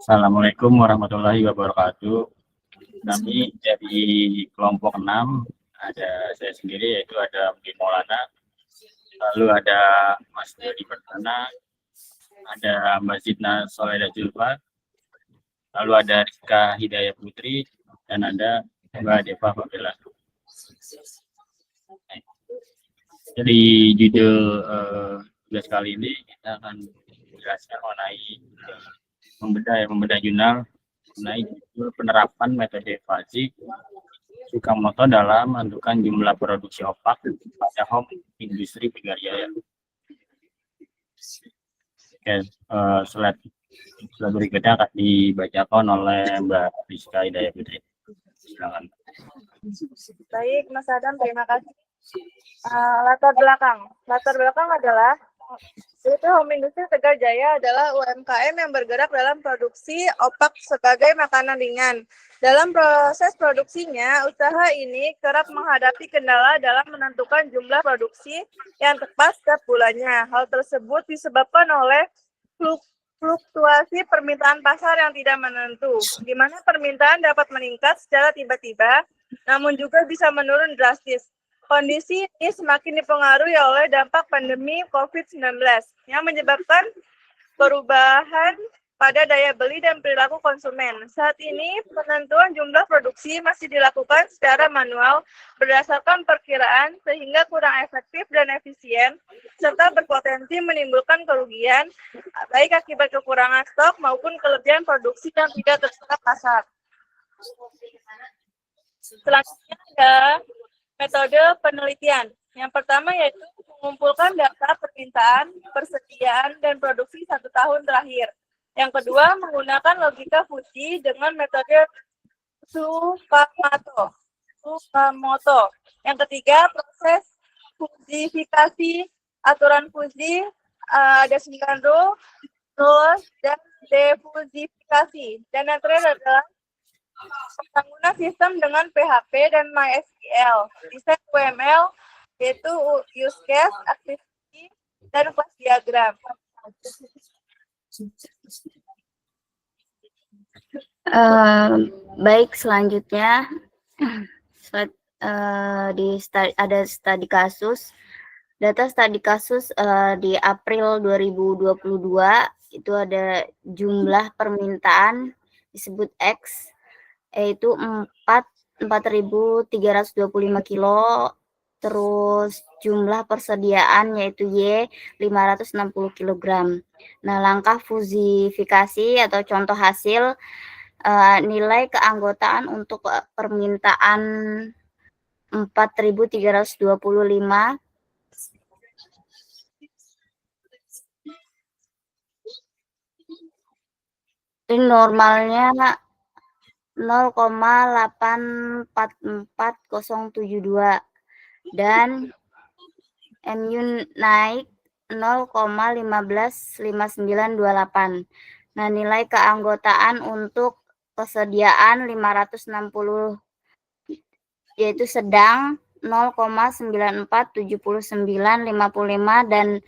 Assalamualaikum warahmatullahi wabarakatuh. Kami dari kelompok 6, ada saya sendiri yaitu ada Mungkin Maulana, lalu ada Mas Dodi Perdana, ada Mbak Zidna Soleda Julfa, lalu ada Rizka Hidayah Putri, dan ada Mbak Deva Fabela. Jadi judul tugas kali ini kita akan menjelaskan mengenai membedah jurnal mengenai judul penerapan metode fuzzy Sukamoto dalam menentukan jumlah produksi opak pada home industri Pegadaian. Oke, slide berikutnya akan dibacakan oleh Mbak Rizka Hidayah Putri. Silakan. Baik, Mas Adam, terima kasih. Latar belakang adalah itu Home Industry Tegal Jaya adalah UMKM yang bergerak dalam produksi opak sebagai makanan ringan. Dalam proses produksinya, usaha ini kerap menghadapi kendala dalam menentukan jumlah produksi yang tepat setiap bulannya. Hal tersebut disebabkan oleh fluktuasi permintaan pasar yang tidak menentu, di mana permintaan dapat meningkat secara tiba-tiba, namun juga bisa menurun drastis. Kondisi ini semakin dipengaruhi oleh dampak pandemi COVID-19 yang menyebabkan perubahan pada daya beli dan perilaku konsumen. Saat ini, penentuan jumlah produksi masih dilakukan secara manual berdasarkan perkiraan sehingga kurang efektif dan efisien, serta berpotensi menimbulkan kerugian, baik akibat kekurangan stok maupun kelebihan produksi yang tidak terserap pasar. Selanjutnya ada metode penelitian. Yang pertama yaitu mengumpulkan data permintaan, persediaan, dan produksi 1 tahun terakhir. Yang kedua, menggunakan logika Fuzzy dengan metode Sukamoto. Yang ketiga, proses fuzifikasi. Aturan Fuzzy ada 9 rules, dan defuzifikasi. Dan yang terakhir adalah pembangunan sistem dengan PHP dan MySQL, desain UML, yaitu use case, activity, dan class diagram. Baik, selanjutnya ada studi kasus. Data studi kasus di April 2022 itu ada jumlah permintaan disebut X, yaitu 4.325 kilo, terus jumlah persediaan yaitu Y 560 kg. Nah, langkah fuzifikasi atau contoh hasil, nilai keanggotaan untuk permintaan 4.325 ini normalnya 0,844072 dan MU naik 0,155928. Nah, nilai keanggotaan untuk persediaan 560 yaitu sedang 0,947955 dan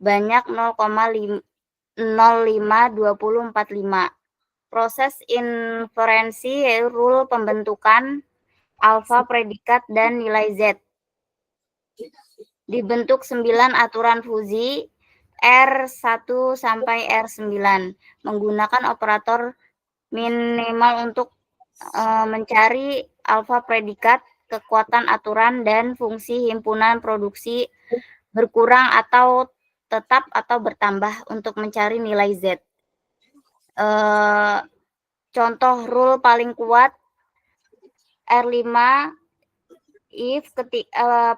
banyak 0,052045. Proses inferensi yaitu rule pembentukan alfa predikat dan nilai Z. Dibentuk 9 aturan Fuzzy R1 sampai R9 menggunakan operator minimal untuk mencari alfa predikat, kekuatan aturan, dan fungsi himpunan produksi berkurang atau tetap atau bertambah untuk mencari nilai Z. Contoh rule paling kuat R5 if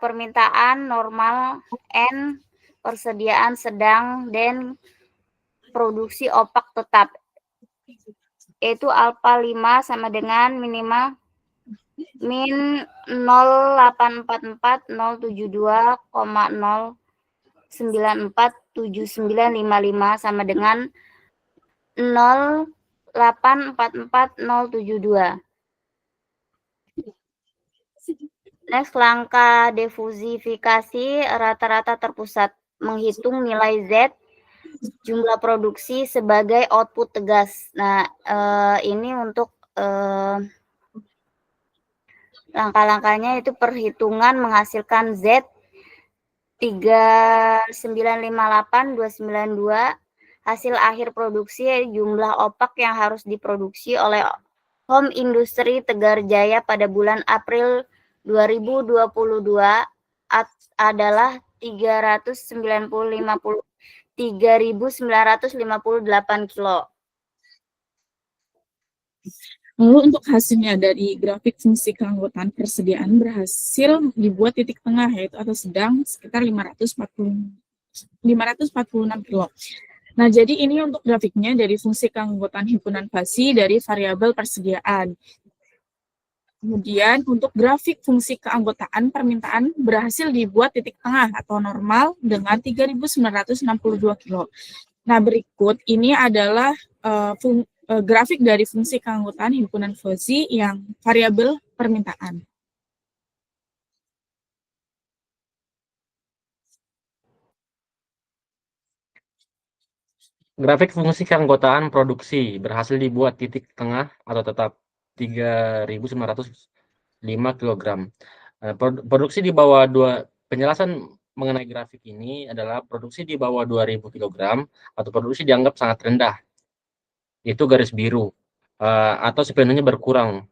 permintaan normal N, persediaan sedang, dan produksi opak tetap, yaitu alpha 5 sama dengan minimal min 0844072,0947955 sama dengan 0844072. Next, langkah defuzifikasi rata-rata terpusat. Menghitung nilai Z jumlah produksi sebagai output tegas. Nah, ini untuk langkah-langkahnya itu perhitungan menghasilkan Z 3958292. Hasil akhir produksi jumlah opak yang harus diproduksi oleh Home Industry Tegar Jaya pada bulan April 2022 adalah 3.958 kilo. Lalu untuk hasilnya dari grafik fungsi keanggotaan persediaan berhasil dibuat titik tengah yaitu atau sedang sekitar 546 kilo. Nah, jadi ini untuk grafiknya dari fungsi keanggotaan himpunan fasi dari variabel persediaan. Kemudian untuk grafik fungsi keanggotaan permintaan berhasil dibuat titik tengah atau normal dengan 3.962 kilo. Nah, berikut ini adalah grafik dari fungsi keanggotaan himpunan fasi yang variabel permintaan. Grafik fungsi keanggotaan produksi berhasil dibuat titik tengah atau tetap 3.905 kg. Produksi di bawah penjelasan mengenai grafik ini adalah produksi di bawah 2.000 kg atau produksi dianggap sangat rendah. Itu garis biru atau sepenuhnya berkurang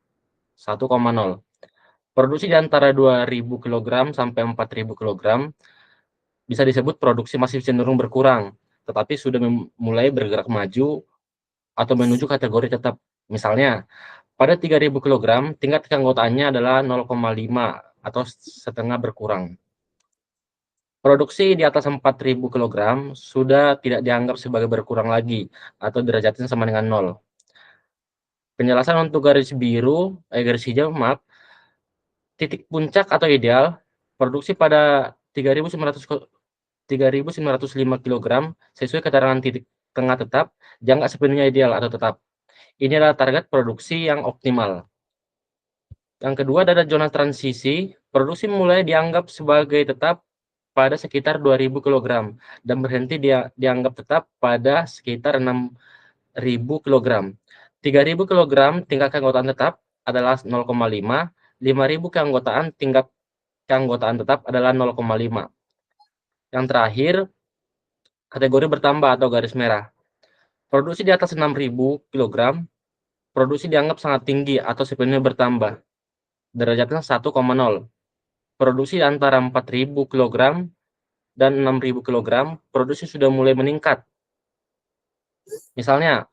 1,0. Produksi di antara 2.000 kg sampai 4.000 kg bisa disebut produksi masih cenderung berkurang, tetapi sudah mulai bergerak maju atau menuju kategori tetap. Misalnya, pada 3.000 kg, tingkat keanggotaannya adalah 0,5 atau setengah berkurang. Produksi di atas 4.000 kg sudah tidak dianggap sebagai berkurang lagi atau derajatnya sama dengan 0. Penjelasan untuk garis hijau, maaf. Titik puncak atau ideal, produksi pada 3.905 kg sesuai keterangan titik tengah tetap, jangan sepenuhnya ideal atau tetap. Ini adalah target produksi yang optimal. Yang kedua adalah zona transisi, produksi mulai dianggap sebagai tetap pada sekitar 2.000 kg dan berhenti dianggap tetap pada sekitar 6.000 kg. 3.000 kg tingkat keanggotaan tetap adalah 0,5, 5.000 tingkat keanggotaan tetap adalah 0,5. Yang terakhir, kategori bertambah atau garis merah. Produksi di atas 6.000 kg, produksi dianggap sangat tinggi atau sepenuhnya bertambah. Derajatnya 1,0. Produksi antara 4.000 kg dan 6.000 kg, produksi sudah mulai meningkat. Misalnya,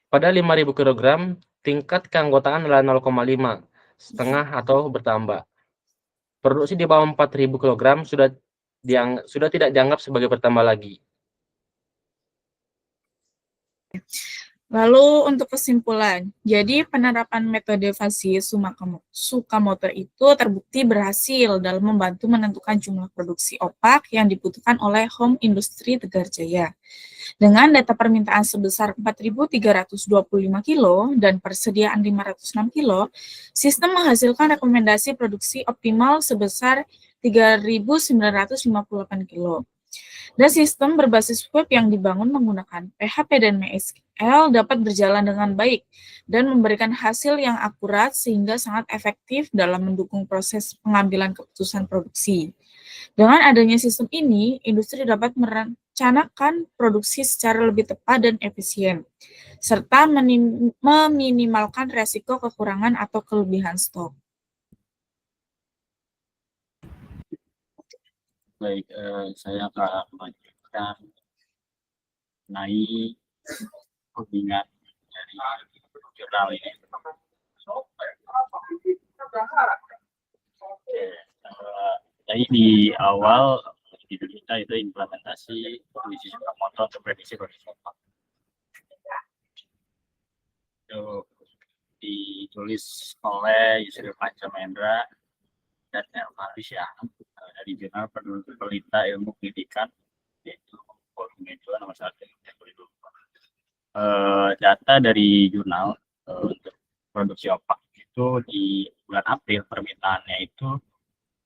pada 5.000 kg, tingkat keanggotaan adalah 0,5, setengah atau bertambah. Produksi di bawah 4.000 kg sudah tidak dianggap sebagai bertambah lagi. Lalu untuk kesimpulan, jadi penerapan metode fasi Tsukamoto itu terbukti berhasil dalam membantu menentukan jumlah produksi opak yang dibutuhkan oleh Home Industry Tegar Jaya. Dengan data permintaan sebesar 4.325 kilo dan persediaan 506 kilo, sistem menghasilkan rekomendasi produksi optimal sebesar 3.958 kilo. Dan sistem berbasis web yang dibangun menggunakan PHP dan MySQL dapat berjalan dengan baik dan memberikan hasil yang akurat sehingga sangat efektif dalam mendukung proses pengambilan keputusan produksi. Dengan adanya sistem ini, industri dapat merencanakan produksi secara lebih tepat dan efisien, serta meminimalkan resiko kekurangan atau kelebihan stok. Baik, saya akan melanjutkan mengenai pengingat dari jurnal ini. Jadi di awal di kita itu implementasi kondisi Tsukamoto untuk prediksi kondisi opak. Itu ditulis oleh Yusril Pancamendra dan Elmar Syaham dari jurnal Pelita Ilmu Pendidikan, yaitu volume 2 nomor 1 data dari jurnal untuk produksi opak itu di bulan April permintaannya itu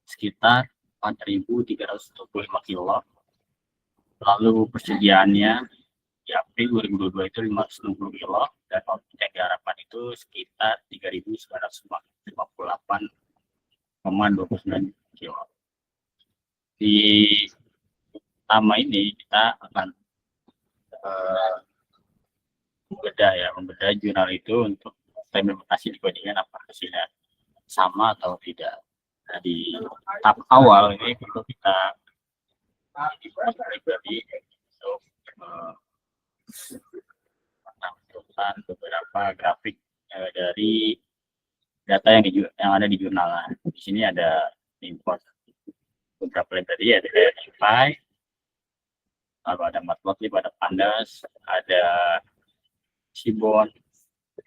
sekitar 4.325 kilo, lalu persediaannya di April 2022 itu 560 kilo dan output yang diharapkan itu sekitar 3.958,29 kilo. Di pertama ini kita akan membedah jurnal itu untuk implementasi dibandingkan apa hasilnya sama atau tidak. Nah, di tahap awal ini perlu kita pribadi untuk menampilkan beberapa grafik dari data yang ada di jurnal. Nah, di sini ada import beberapa library, ada NumPy, lalu ada Matplotlib, ada Pandas, ada Seaborn,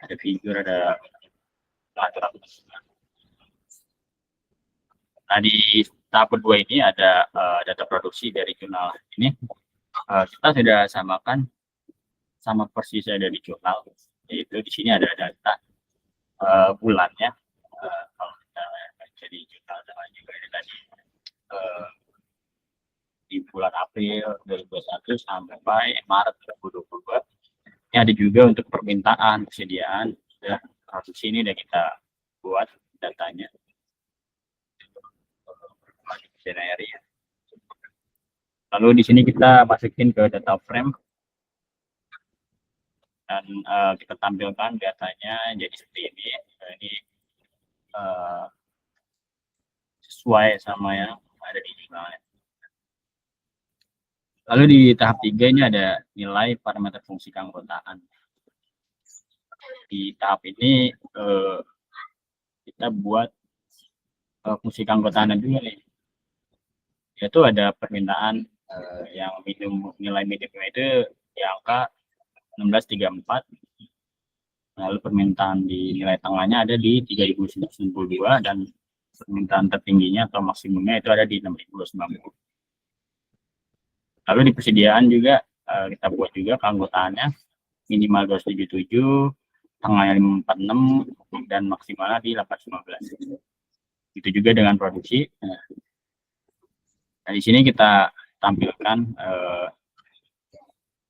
ada Figure, ada Lateral. Nah, di tahap kedua ini ada data produksi dari jurnal ini. Kita sudah samakan sama persis dari jurnal, yaitu di sini ada data bulannya. Kalau kita baca di jurnal juga ada tadi di bulan April 2021 sampai Maret 2022. Ini ada juga untuk permintaan, persediaan, ya, produksi ini sudah kita buat datanya. Lalu di sini kita masukin ke data frame dan kita tampilkan datanya jadi seperti ini. Ini sesuai sama yang ada di jurnalnya. Lalu di tahap 3 ini ada nilai parameter fungsi keanggotaan. Di tahap ini kita buat fungsi keanggotaan juga nih. Yaitu ada permintaan yang nilai minimum itu di angka 1634. Lalu permintaan di nilai tengahnya ada di 3092 dan permintaan tertingginya atau maksimumnya itu ada di 6090. Lalu di persediaan juga kita buat juga keanggotaannya minimal 277, tengahnya 546 dan maksimalnya di 815. Itu juga dengan produksi. Nah, di sini kita tampilkan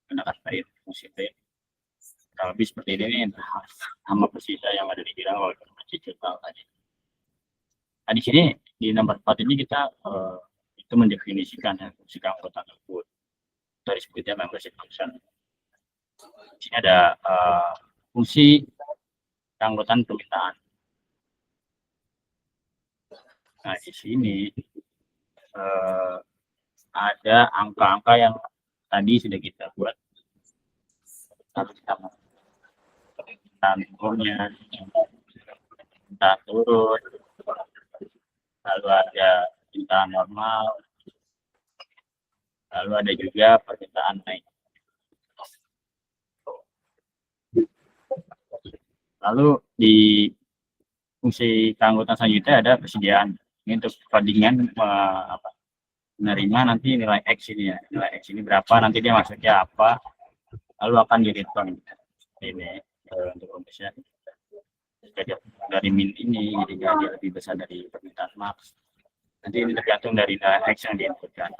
pendapat positif. Kalau lebih seperti ini sama persis yang ada di jurnal digital tadi. Nah, di sini di nomor 4 ini kita itu mendefinisikan fungsi keanggotaan tersebut. Dari sebutnya membership function. Di sini ada fungsi keanggotaan permintaan. Nah, di sini ada angka-angka yang tadi sudah kita buat. Lalu kita turunnya, kita turun, lalu ada permintaan normal, lalu ada juga permintaan naik. Lalu di fungsi keanggotaan selanjutnya ada persediaan. Ini untuk perbandingan menerima nanti nilai X ini ya. Nilai X ini berapa, nanti dia masuknya apa, lalu akan di-return. Ini untuk rumusnya. Jadi dari min ini, jadi dia lebih besar dari permintaan max. Nanti ini tergantung dari nilai X yang diinputkan.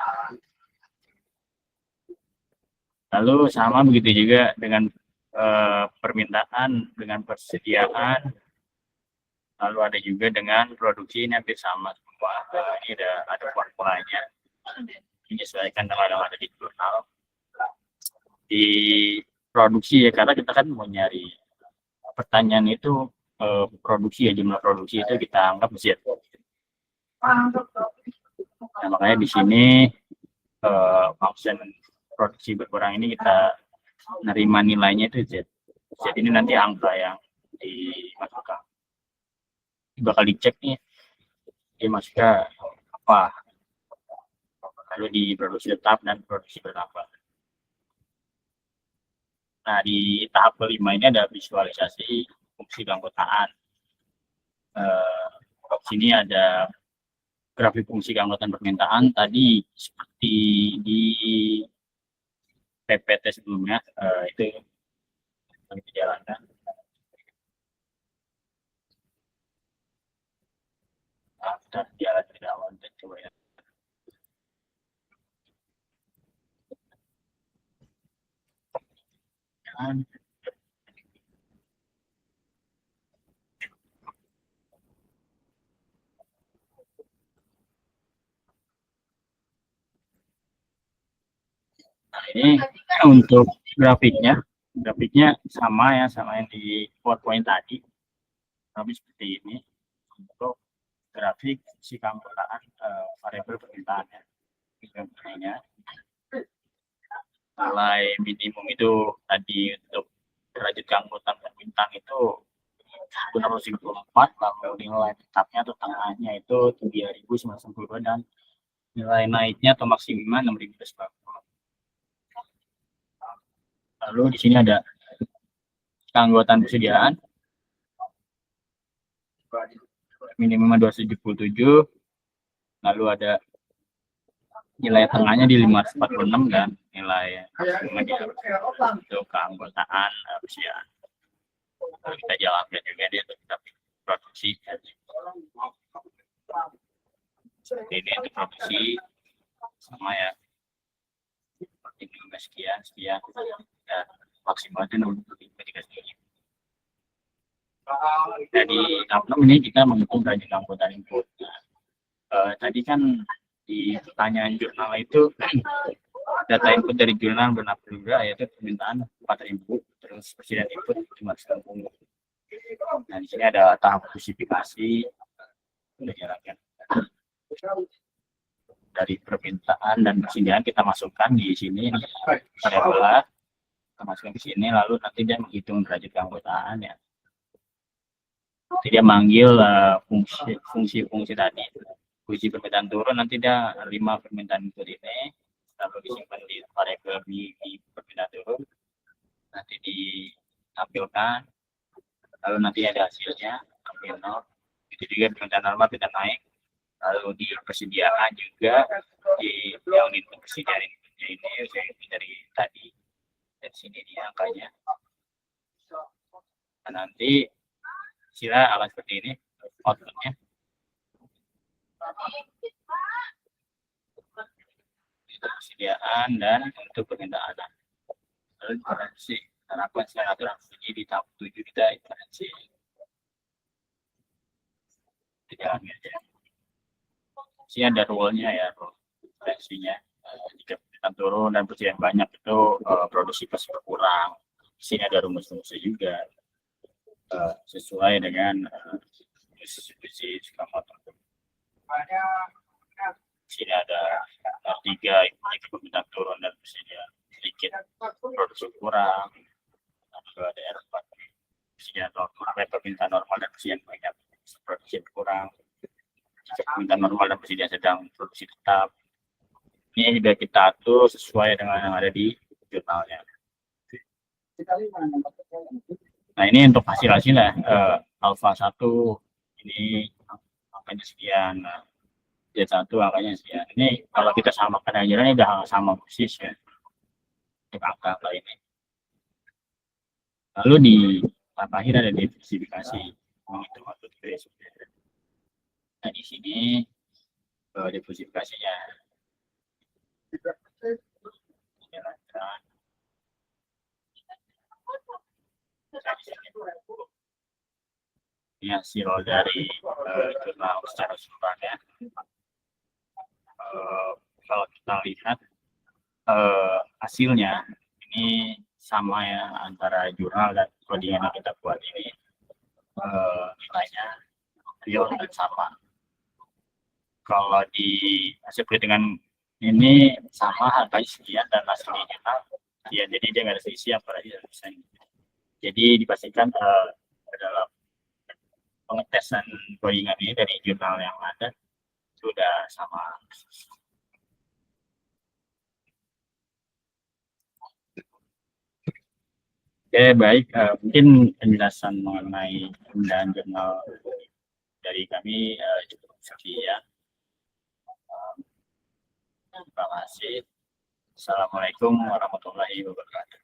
Lalu sama begitu juga dengan permintaan, dengan persediaan, lalu ada juga dengan produksi, ini hampir sama semua. Ini ada formulanya, menyesuaikan dengan yang ada di jurnal. Di produksi ya, karena kita kan mau nyari pertanyaan itu produksi ya, jumlah produksi itu kita anggap Z. Nah, makanya di sini function produksi berkurang ini kita nerima nilainya itu Z. Z ini nanti angka yang dimasukkan. Bakal dicek nih dimasukkan apa. Lalu di produksi tetap dan produksi bertambah. Nah, di tahap kelima ini ada visualisasi fungsi keanggotaan. Di sini ada grafik fungsi keanggotaan permintaan tadi seperti di PPT sebelumnya, itu yang dijalankan. Nah, kita jalan dari awal dan coba ya. persediaan. Nah, ini untuk grafiknya sama ya, sama yang di PowerPoint tadi, tapi seperti ini untuk grafik si keanggotaan variabel permintaannya. Ini nilai minimum itu tadi untuk derajat keanggotaan bintang itu 164, lalu nilai tetapnya atau tengahnya itu 3.992 dan nilai naiknya atau maksimumnya 6.240. Lalu di sini ada keanggotaan persediaan minimum 277, lalu ada nilai tengahnya di 546 dan nilai maksimumnya untuk keanggotaan persediaan. Lalu kita jalankan juga dia untuk produksi. Seperti ini untuk produksi sama ya, seperti sekian dan maksimalnya 63. Jadi ini kita menghitung derajat keanggotaan input. Tadi kan di pertanyaan jurnal itu data input dari jurnal Bernapur yaitu permintaan 4.000, terus persediaan input 590. Nah di sini ada tahap spesifikasi udah jalankan. Dari permintaan dan persediaan kita masukkan di sini variabel, kita masukkan ke sini, lalu nanti dia menghitung derajat keanggotaan ya. Nanti dia manggil fungsi tadi, fungsi permintaan turun, nanti dia 5 permintaan input ini, lalu disimpan di variabel di permintaan turun, nanti ditampilkan, lalu nanti ada hasilnya ambil 0. Itu juga permintaan normal kita naik, lalu di persediaan juga di yang input persediaan inputnya ini saya dari tadi, dan sini di angkanya. Nah, nanti sila akan seperti ini outputnya. Itu persediaan dan untuk permintaan. Lalu diferensi. Harapan saya aturan bunyi di tahap 7 kita diferensi. Jalan aja. Sini ada rule-nya ya, diferensinya. Jika permintaan turun dan persediaan banyak itu produksi pasti berkurang. Di sini ada rumus-rumusnya juga. Sesuai dengan distribusi skala motor. Sini ada R3 jika permintaan turun dan persediaan sedikit produksi kurang. Lalu ada R4 persediaan normal, permintaan normal dan persediaan banyak produksi kurang. Jika permintaan normal dan persediaan sedang produksi tetap. Ini sudah kita atur sesuai dengan yang ada di jurnalnya. Nah ini untuk hasil-hasilnya alfa 1 ini angkanya sekian, Z1 angkanya sekian. Ini kalau kita samakan aja ini udah sama persis ya untuk angka ini. Lalu di tahap akhir ada diversifikasi menghitung output base. Nah di sini diversifikasinya. Ini hasil dari jurnal secara keseluruhan ya. Kalau kita lihat hasilnya ini sama ya antara jurnal dan coding yang kita buat ini, nilainya real dan sama. Kalau di hasil perhitungan ini sama harganya sekian dan hasilnya jurnal ya, jadi dia nggak ada selisih apalagi bisa. Jadi dipastikan dalam pengetesan codingan ini dari jurnal yang ada sudah sama. Oke, baik. Mungkin penjelasan mengenai penggunaan jurnal dari kami cukup sekian. Terima kasih. Assalamualaikum warahmatullahi wabarakatuh.